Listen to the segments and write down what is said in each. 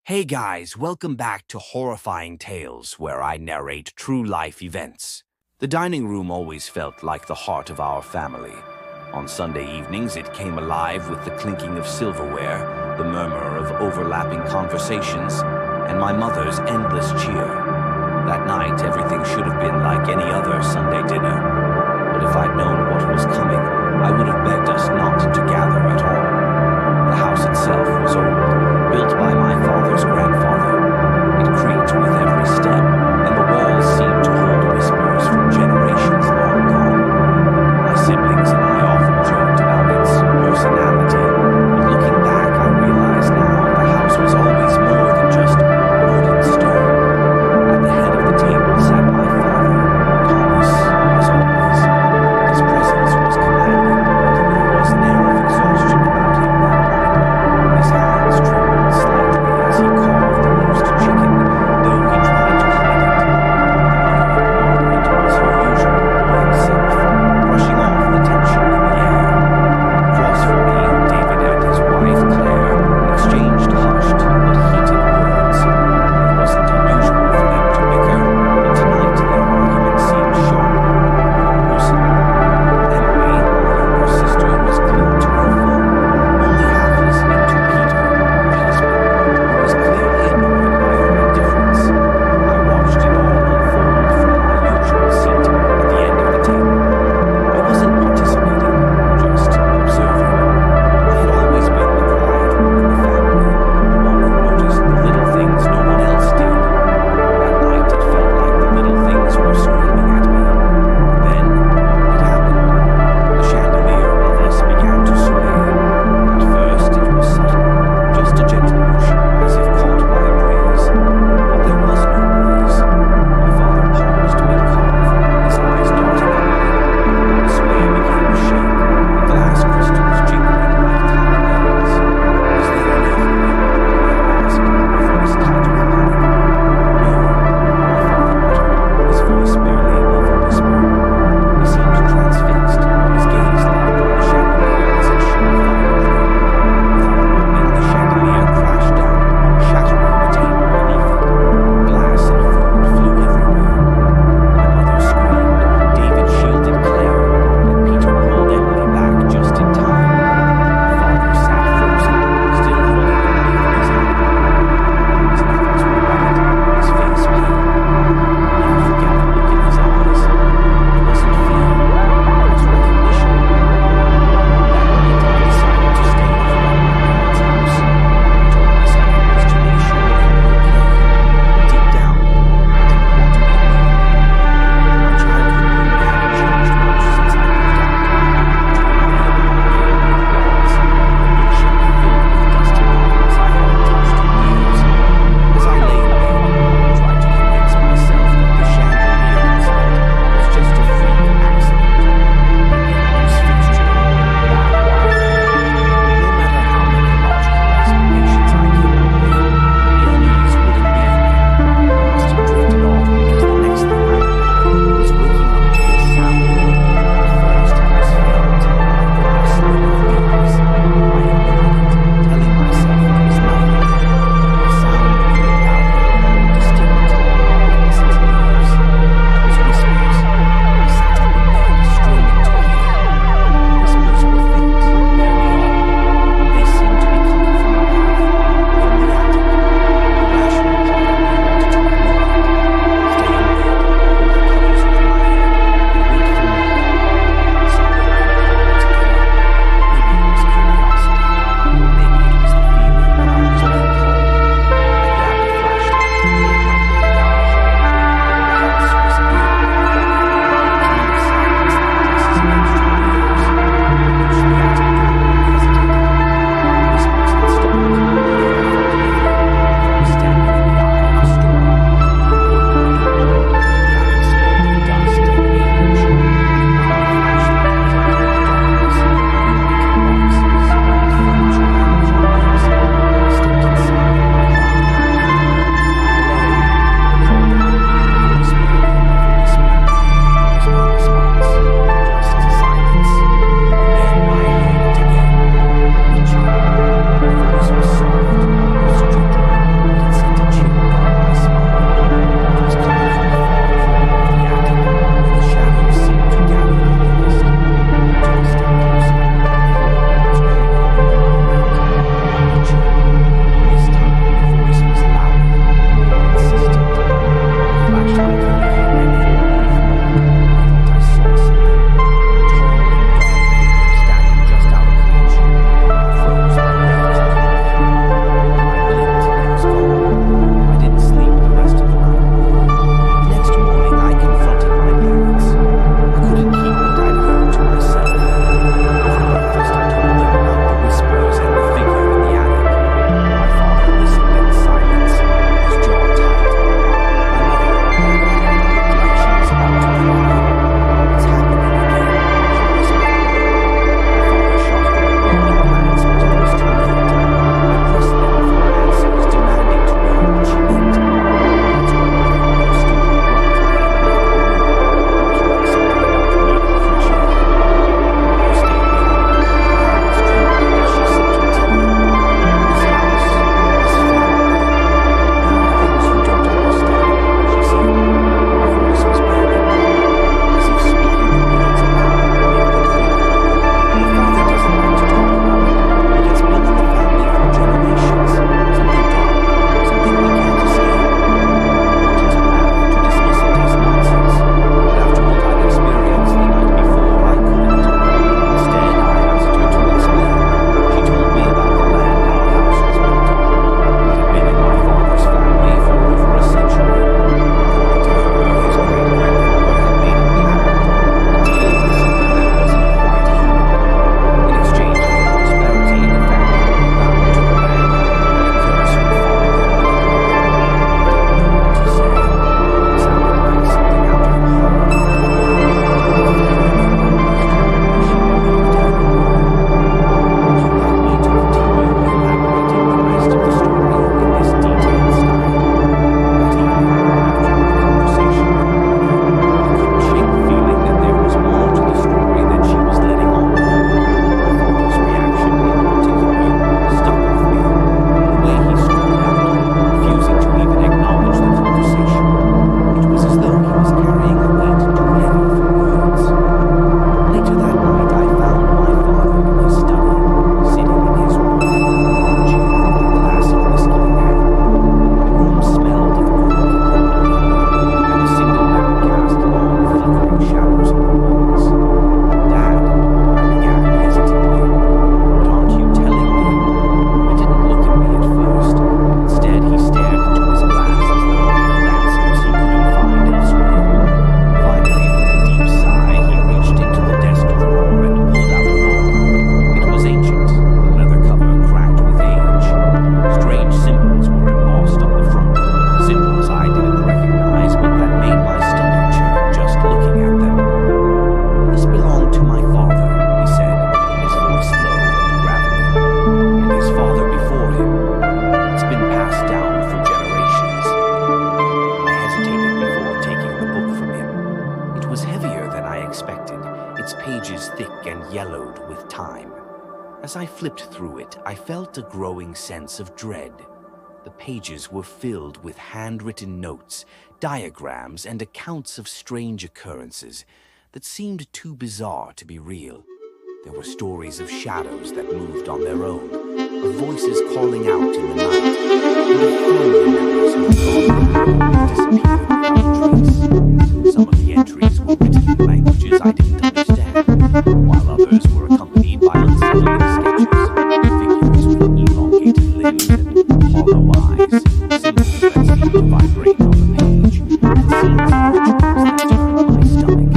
Hey guys, welcome back to Horrifying Tales, where I narrate true-life events. The dining room always felt like the heart of our family. On Sunday evenings, it came alive with the clinking of silverware, the murmur of overlapping conversations, and my mother's endless cheer. That night, everything should have been like any other Sunday dinner. But if I'd known what was coming, I would have begged us not to gather at all. The house itself was old, built by my father's grandfather. It creaked with every step, and the walls seemed to hold whispers from generations long gone. My siblings and I often joked about its personality, but looking back, I realize now the house was always more than just wood and stone. At the head of the table sat my father, Thomas, as always. His presence was commanding, but there was an air of exhaustion about him that night. His hands trembled slightly as mellowed with time. As I flipped through it, I felt a growing sense of dread. The pages were filled with handwritten notes, diagrams, and accounts of strange occurrences that seemed too bizarre to be real. There were stories of shadows that moved on their own, of voices calling out in the night, and of family members who disappeared without trace. Some of the entries were written in languages I didn't understand, while others were accompanied by unsettling sketches, figures with elongated limbs and hollow eyes, symbols that seemed to vibrate on the page, and scenes of rituals that turned my stomach.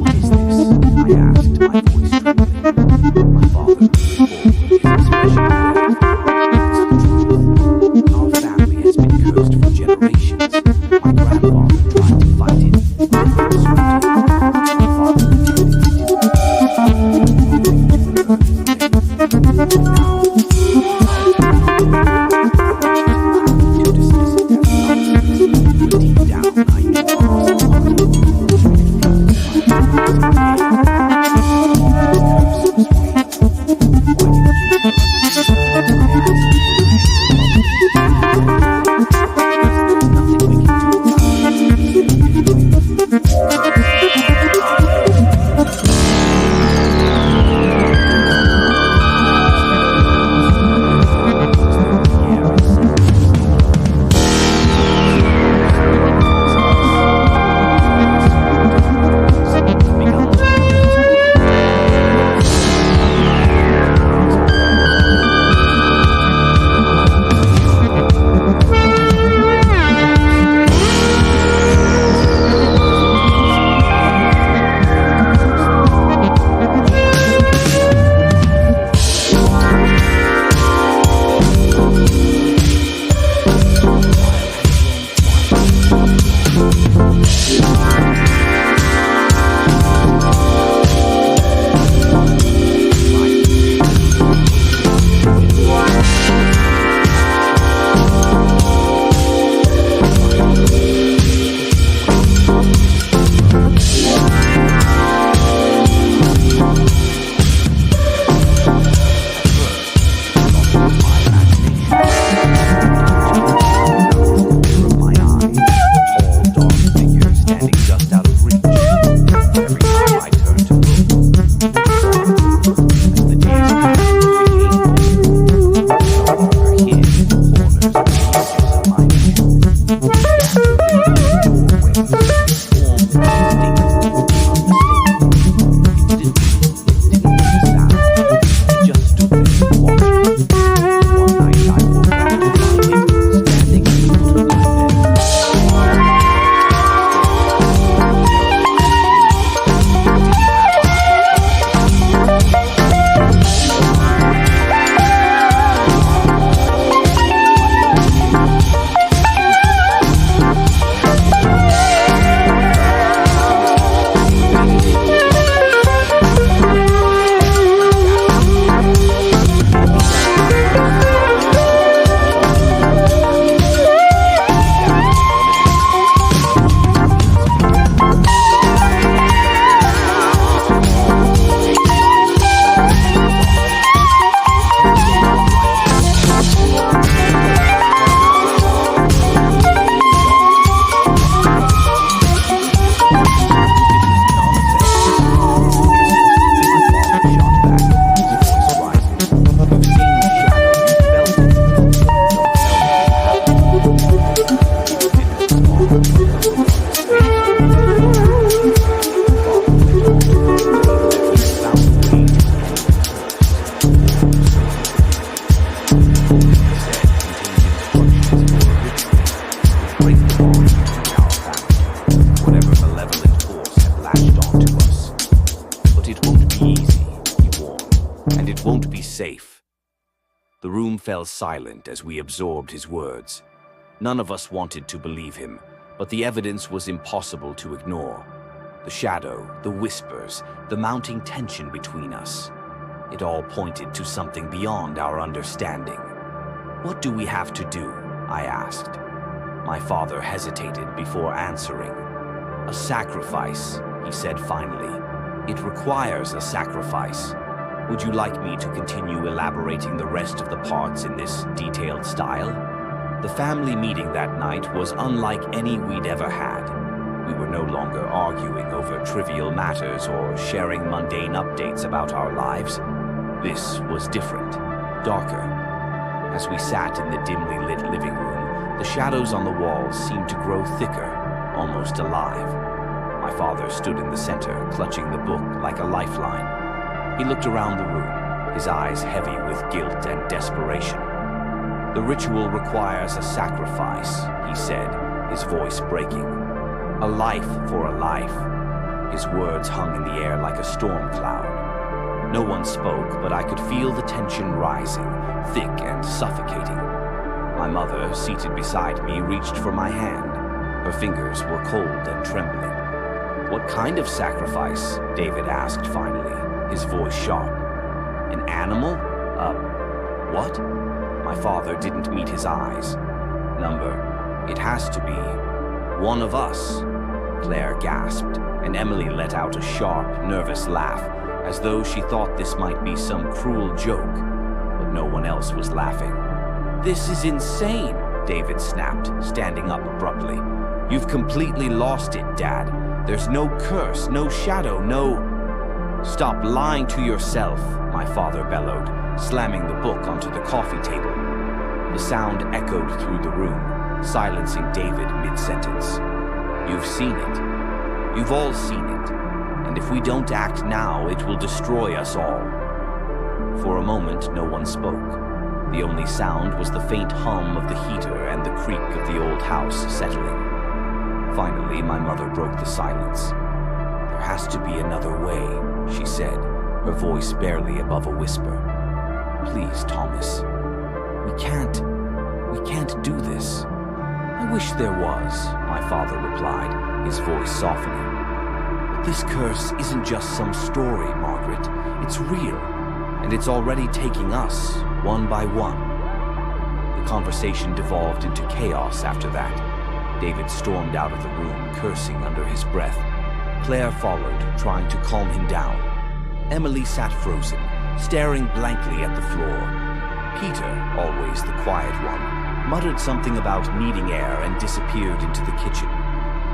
"What is this?" I asked, my voice trembling. My father leaned forward, his expression grave. "It's the truth. Our family has been cursed for generations. My grandfather tried to fight it, but it was rooted. My father pretended it didn't exist. Now, to dismiss it as nonsense, but deep down I knew it was safe. The room fell silent as we absorbed his words. None of us wanted to believe him, but the evidence was impossible to ignore. The shadow, the whispers, the mounting tension between us. It all pointed to something beyond our understanding. "What do we have to do?" I asked. My father hesitated before answering. "A sacrifice," he said finally. It requires a sacrifice. Would you like me to continue elaborating the rest of the parts in this detailed style? The family meeting that night was unlike any we'd ever had. We were no longer arguing over trivial matters or sharing mundane updates about our lives. This was different, darker. As we sat in the dimly lit living room, the shadows on the walls seemed to grow thicker, almost alive. My father stood in the center, clutching the book like a lifeline. He looked around the room, his eyes heavy with guilt and desperation. "The ritual requires a sacrifice," he said, his voice breaking. "A life for a life." His words hung in the air like a storm cloud. No one spoke, but I could feel the tension rising, thick and suffocating. My mother, seated beside me, reached for my hand. Her fingers were cold and trembling. "What kind of sacrifice?" David asked finally, his voice sharp. "An animal? What?" My father didn't meet his eyes. "Number, it has to be one of us," Claire gasped, and Emily let out a sharp, nervous laugh, as though she thought this might be some cruel joke, but no one else was laughing. "This is insane," David snapped, standing up abruptly. "You've completely lost it, Dad. There's no curse, no shadow, no—" "Stop lying to yourself," my father bellowed, slamming the book onto the coffee table. The sound echoed through the room, silencing David mid-sentence. "You've seen it. You've all seen it. And if we don't act now, it will destroy us all." For a moment, no one spoke. The only sound was the faint hum of the heater and the creak of the old house settling. Finally, my mother broke the silence. "There has to be another way," she said, her voice barely above a whisper. "Please, Thomas. We can't do this." "I wish there was," my father replied, his voice softening. "But this curse isn't just some story, Margaret. It's real, and it's already taking us, one by one." The conversation devolved into chaos after that. David stormed out of the room, cursing under his breath. Claire followed, trying to calm him down. Emily sat frozen, staring blankly at the floor. Peter, always the quiet one, muttered something about needing air and disappeared into the kitchen.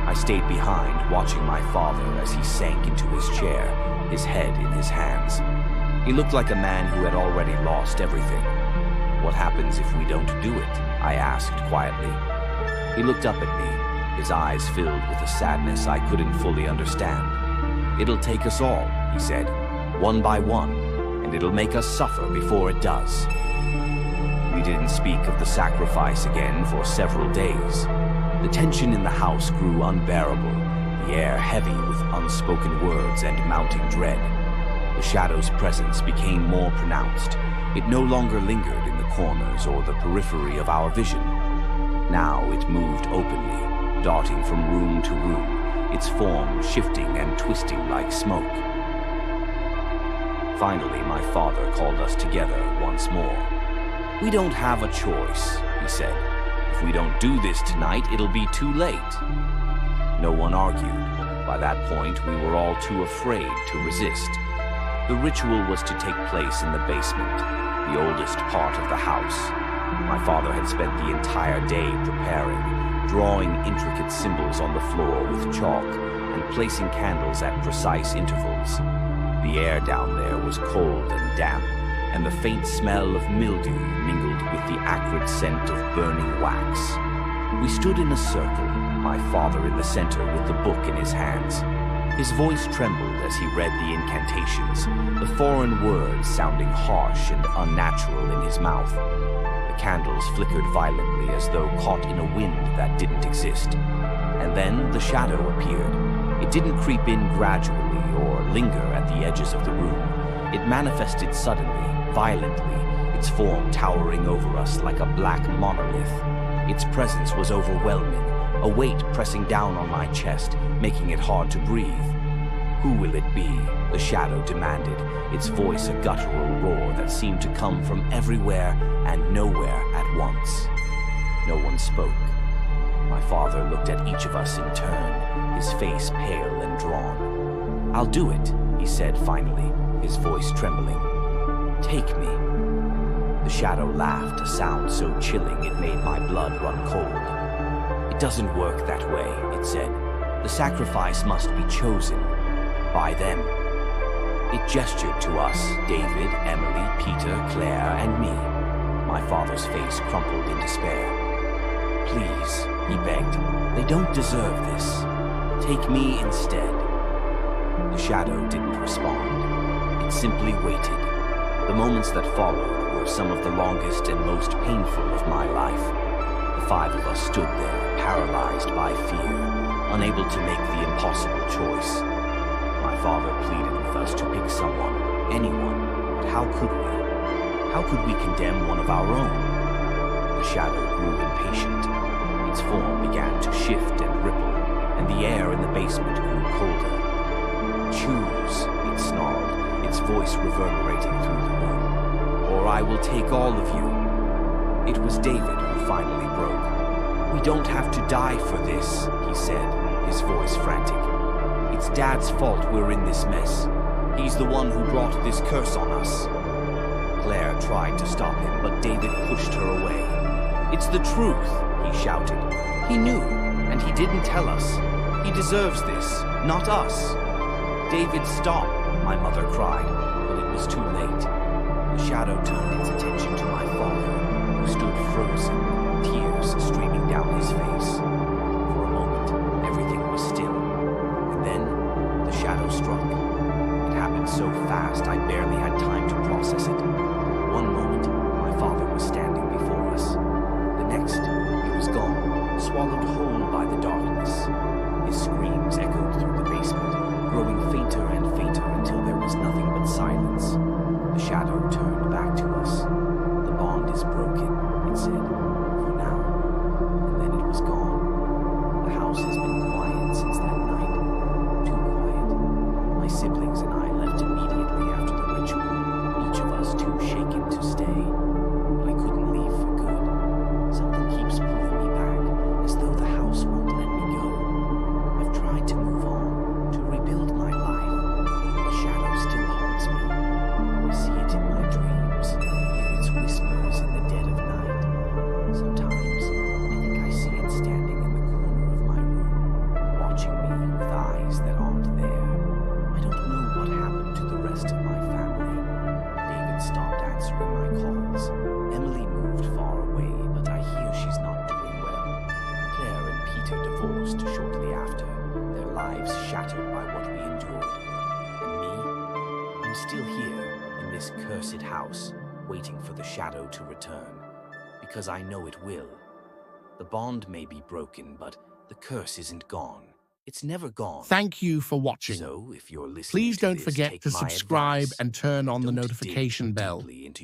I stayed behind, watching my father as he sank into his chair, his head in his hands. He looked like a man who had already lost everything. "What happens if we don't do it?" I asked quietly. He looked up at me, his eyes filled with a sadness I couldn't fully understand. "It'll take us all," he said, "one by one, and it'll make us suffer before it does." We didn't speak of the sacrifice again for several days. The tension in the house grew unbearable, the air heavy with unspoken words and mounting dread. The shadow's presence became more pronounced. It no longer lingered in the corners or the periphery of our vision. Now it moved openly, darting from room to room, its form shifting and twisting like smoke. Finally, my father called us together once more. "We don't have a choice," he said. "If we don't do this tonight, it'll be too late." No one argued. By that point, we were all too afraid to resist. The ritual was to take place in the basement, the oldest part of the house. My father had spent the entire day preparing, drawing intricate symbols on the floor with chalk and placing candles at precise intervals. The air down there was cold and damp, and the faint smell of mildew mingled with the acrid scent of burning wax. We stood in a circle, my father in the center with the book in his hands. His voice trembled as he read the incantations, the foreign words sounding harsh and unnatural in his mouth. The candles flickered violently as though caught in a wind that didn't exist. And then the shadow appeared. It didn't creep in gradually or linger at the edges of the room. It manifested suddenly, violently, its form towering over us like a black monolith. Its presence was overwhelming, a weight pressing down on my chest, making it hard to breathe. "Who will it be?" the shadow demanded, its voice a guttural roar that seemed to come from everywhere and nowhere at once. No one spoke. My father looked at each of us in turn, his face pale and drawn. "I'll do it," he said finally, his voice trembling. Take me. The shadow laughed, a sound so chilling it made my blood run cold. It doesn't work that way, it said. The sacrifice must be chosen by them. It gestured to us, David, Emily, Peter, Claire, and me. My father's face crumpled in despair. Please, he begged, they don't deserve this. Take me instead. The shadow didn't respond. It simply waited. The moments that followed were some of the longest and most painful of my life. The five of us stood there, paralyzed by fear, unable to make the impossible choice. My father pleaded with us to pick someone, anyone, but how could we? How could we condemn one of our own? The shadow grew impatient. Its form began to shift and ripple, and the air in the basement grew colder. Choose, it snarled, its voice reverberating through the room, or I will take all of you. It was David who finally broke. We don't have to die for this, he said, his voice frantic. It's Dad's fault we're in this mess. He's the one who brought this curse on us. Claire tried to stop him, but David pushed her away. It's the truth, he shouted. He knew, and he didn't tell us. He deserves this, not us. David, stop, my mother cried, but it was too late. The shadow turned its attention to my father, who stood frozen, tears streaming down his face. For a moment, everything was still. And then, the shadow struck. It happened so fast, I barely had time to process it. One moment, my father was standing before us. The next, he was gone, swallowed whole by the darkness. His screams echoed through the basement, growing fainter and fainter until there was nothing but silence. The shadow turned back to us. The bond is broken, it said, for now. And then it was gone. The house has been quiet since that night. Too quiet. My siblings and I left immediately after the ritual, each of us too shaken to stay. But I couldn't leave for good. Something keeps pulling me back, as though the house won't let me go. I've tried to move on, to rebuild my life. The shadow still haunts me. I see it in my dreams, hear its whispers in the dead of night. Sometimes, I think I see it standing in the corner of my room, watching me with eyes that aren't there. I don't know what happened to the rest of my family. David stopped answering my calls. Emily moved far away, but I hear she's not doing well. Claire and Peter divorced shortly after, their lives shattered by what we endured. And me? I'm still here, in this cursed house, waiting for the shadow to return. Because I know it will. The bond may be broken, but the curse isn't gone. It's never gone. Thank you for watching. So, if you're listening Please to don't this, forget take to my subscribe advice. and turn on the Don't dig notification too bell. deeply into